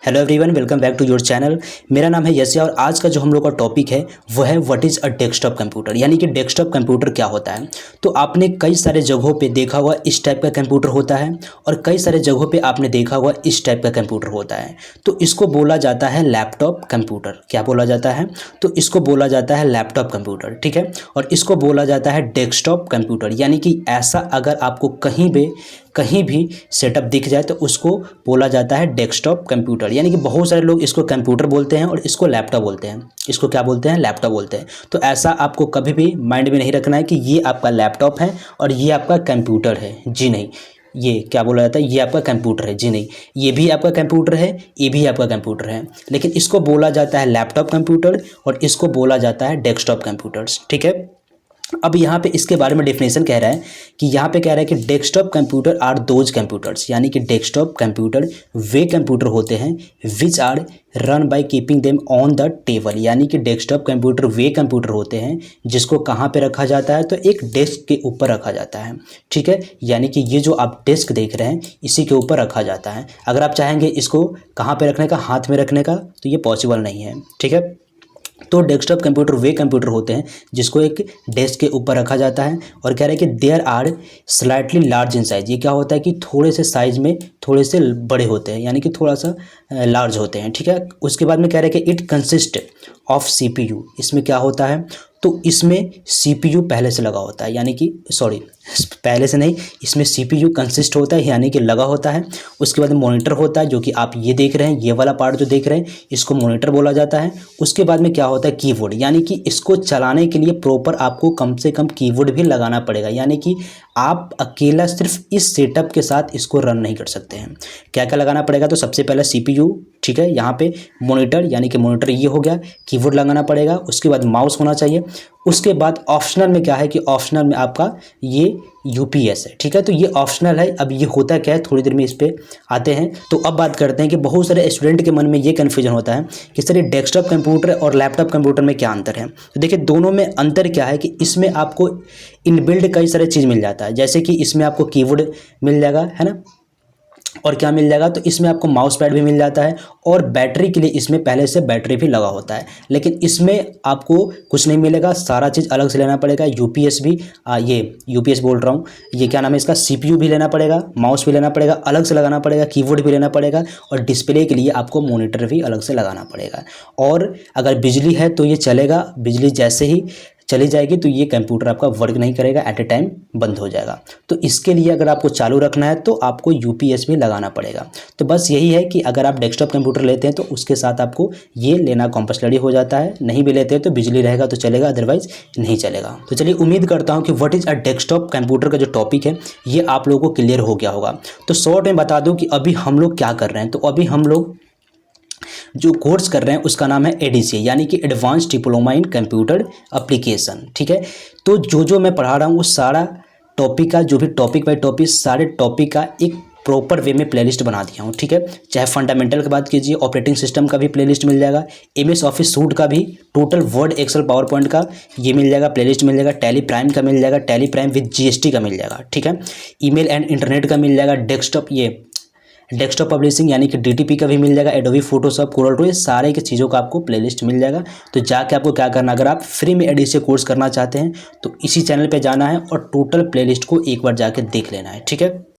Hello everyone, welcome back to your channel. मेरा नाम है यश और आज का जो हम लोग का टॉपिक है वो है what is a desktop computer, यानी कि डेस्कटॉप कंप्यूटर क्या होता है। तो आपने कई सारे जगहों पे देखा हुआ इस टाइप का कंप्यूटर होता है और कई सारे जगहों पे आपने देखा हुआ इस टाइप का कंप्यूटर होता है। तो इसको बोला जाता है लैपटॉप कंप्यूटर। क्या बोला जाता है? तो इसको बोला जाता है लैपटॉप कंप्यूटर, ठीक है। और इसको बोला जाता है डेस्कटॉप कंप्यूटर, यानी कि ऐसा अगर आपको कहीं भी सेटअप दिख जाए तो उसको बोला जाता है डेस्कटॉप कंप्यूटर। यानी कि बहुत सारे लोग इसको कंप्यूटर बोलते हैं और इसको लैपटॉप बोलते हैं। इसको क्या बोलते हैं? लैपटॉप बोलते हैं। तो ऐसा आपको कभी भी माइंड में नहीं रखना है कि ये आपका लैपटॉप है और ये आपका कंप्यूटर है। जी नहीं, ये क्या बोला जाता है? ये आपका कंप्यूटर है। जी नहीं, ये भी आपका कंप्यूटर है, ये भी आपका कंप्यूटर है, लेकिन इसको बोला जाता है लैपटॉप कंप्यूटर और इसको बोला जाता है डेस्कटॉप कंप्यूटर्स, ठीक है। अब यहाँ पे इसके बारे में डेफिनेशन कह रहा है कि यहाँ पे कह रहा है कि desktop computer are those computers, यानी कि डेस्कटॉप कंप्यूटर वे कंप्यूटर होते हैं which are run by keeping them on the table. यानी कि डेस्कटॉप कंप्यूटर वे कंप्यूटर होते हैं जिसको कहाँ पे रखा जाता है? तो एक डेस्क के ऊपर रखा जाता है, ठीक है। यानी कि ये जो आप डेस्क देख रहे हैं इसी के ऊपर रखा जाता है। अगर आप चाहेंगे इसको कहाँ पे रखने का, हाथ में रखने का, तो ये पॉसिबल नहीं है, ठीक है। तो डेस्कटॉप कंप्यूटर वे कंप्यूटर होते हैं जिसको एक डेस्क के ऊपर रखा जाता है और कह रहे हैं कि there are slightly large in size. ये क्या होता है कि थोड़े से साइज में थोड़े से बड़े होते हैं, यानी कि थोड़ा सा लार्ज होते हैं, ठीक है। उसके बाद में कह रहे हैं कि इट कंसिस्ट ऑफ सीपीयू। इसमें क्या होता है? तो इसमें सीपीयू पहले से लगा होता है, यानी कि सॉरी पहले से नहीं, इसमें सीपीयू कंसिस्ट होता है यानी कि लगा होता है। उसके बाद मॉनिटर होता है, जो कि आप ये देख रहे हैं, ये वाला पार्ट जो देख रहे हैं इसको मॉनिटर बोला जाता है। उसके बाद में क्या होता है? कीबोर्ड, यानी कि इसको चलाने के लिए प्रॉपर आपको कम से कम कीबोर्ड भी लगाना पड़ेगा, यानी कि आप अकेला सिर्फ इस सेटअप के साथ इसको रन नहीं कर सकते हैं। क्या क्या लगाना पड़ेगा? तो सबसे पहले सीपीयू, ठीक है। यहाँ पे मॉनिटर, यानी कि मॉनिटर ये हो गया, कीबोर्ड लगाना पड़ेगा। उसके बाद माउस होना चाहिए। उसके बाद ऑप्शनल में क्या है कि ऑप्शनल में आपका ये यूपीएस है, ठीक है। तो ये ऑप्शनल है। अब ये होता क्या है, थोड़ी देर में इस पे आते हैं। तो अब बात करते हैं कि बहुत सारे स्टूडेंट के मन में ये कन्फ्यूजन होता है कि सर ये डेस्कटॉप कंप्यूटर और लैपटॉप कंप्यूटर में क्या अंतर है। तो देखिए दोनों में अंतर क्या है कि इसमें आपको इनबिल्ड कई सारे चीज़ मिल जाता है, जैसे कि इसमें आपको कीबोर्ड मिल जाएगा, है ना, और क्या मिल जाएगा? तो इसमें आपको माउस पैड भी मिल जाता है और बैटरी के लिए इसमें पहले से बैटरी भी लगा होता है। लेकिन इसमें आपको कुछ नहीं मिलेगा, सारा चीज़ अलग से लेना पड़ेगा। यूपीएस भी ये यूपीएस बोल रहा हूँ, ये क्या नाम है इसका, सीपीयू भी लेना पड़ेगा, माउस भी लेना पड़ेगा, अलग से लगाना पड़ेगा, कीबोर्ड भी लेना पड़ेगा और डिस्प्ले के लिए आपको मॉनिटर भी अलग से लगाना पड़ेगा। और अगर बिजली है तो ये चलेगा, बिजली जैसे ही चली जाएगी तो ये कंप्यूटर आपका वर्क नहीं करेगा, एट ए टाइम बंद हो जाएगा। तो इसके लिए अगर आपको चालू रखना है तो आपको यूपीएस भी लगाना पड़ेगा। तो बस यही है कि अगर आप डेस्कटॉप कंप्यूटर लेते हैं तो उसके साथ आपको ये लेना कंपल्सरी हो जाता है। नहीं भी लेते हैं तो बिजली रहेगा तो चलेगा, अदरवाइज नहीं चलेगा। तो चलिए, उम्मीद करता हूँ कि what is a desktop computer का जो टॉपिक है ये आप लोगों को क्लियर हो गया होगा। तो शॉर्ट में बता दूँ कि अभी हम लोग क्या कर रहे हैं। तो अभी हम लोग जो कोर्स कर रहे हैं उसका नाम है एडीसी, यानी कि advance diploma in computer application, ठीक है। तो जो मैं पढ़ा रहा हूँ वो सारा टॉपिक का, जो भी टॉपिक बाय टॉपिक सारे टॉपिक का एक प्रॉपर वे में प्लेलिस्ट बना दिया हूँ, ठीक है। चाहे फंडामेंटल की बात कीजिए, ऑपरेटिंग सिस्टम का भी प्लेलिस्ट मिल जाएगा, एमएस ऑफिस सूट का भी, total Word Excel PowerPoint का ये मिल जाएगा, प्लेलिस्ट मिल जाएगा, टैली प्राइम का मिल जाएगा, टैली प्राइम विद जीएसटी का मिल जाएगा, ठीक है। ईमेल एंड इंटरनेट का मिल जाएगा, डेस्कटॉप पब्लिशिंग यानी कि डीटीपी का भी मिल जाएगा, एडोबी फोटोशॉप, कोरल ड्रॉ, ये सारे की चीज़ों का आपको प्लेलिस्ट मिल जाएगा। तो जाके आपको क्या करना, अगर आप फ्री में एडीसी कोर्स करना चाहते हैं तो इसी चैनल पे जाना है और टोटल प्लेलिस्ट को एक बार जाके देख लेना है, ठीक है।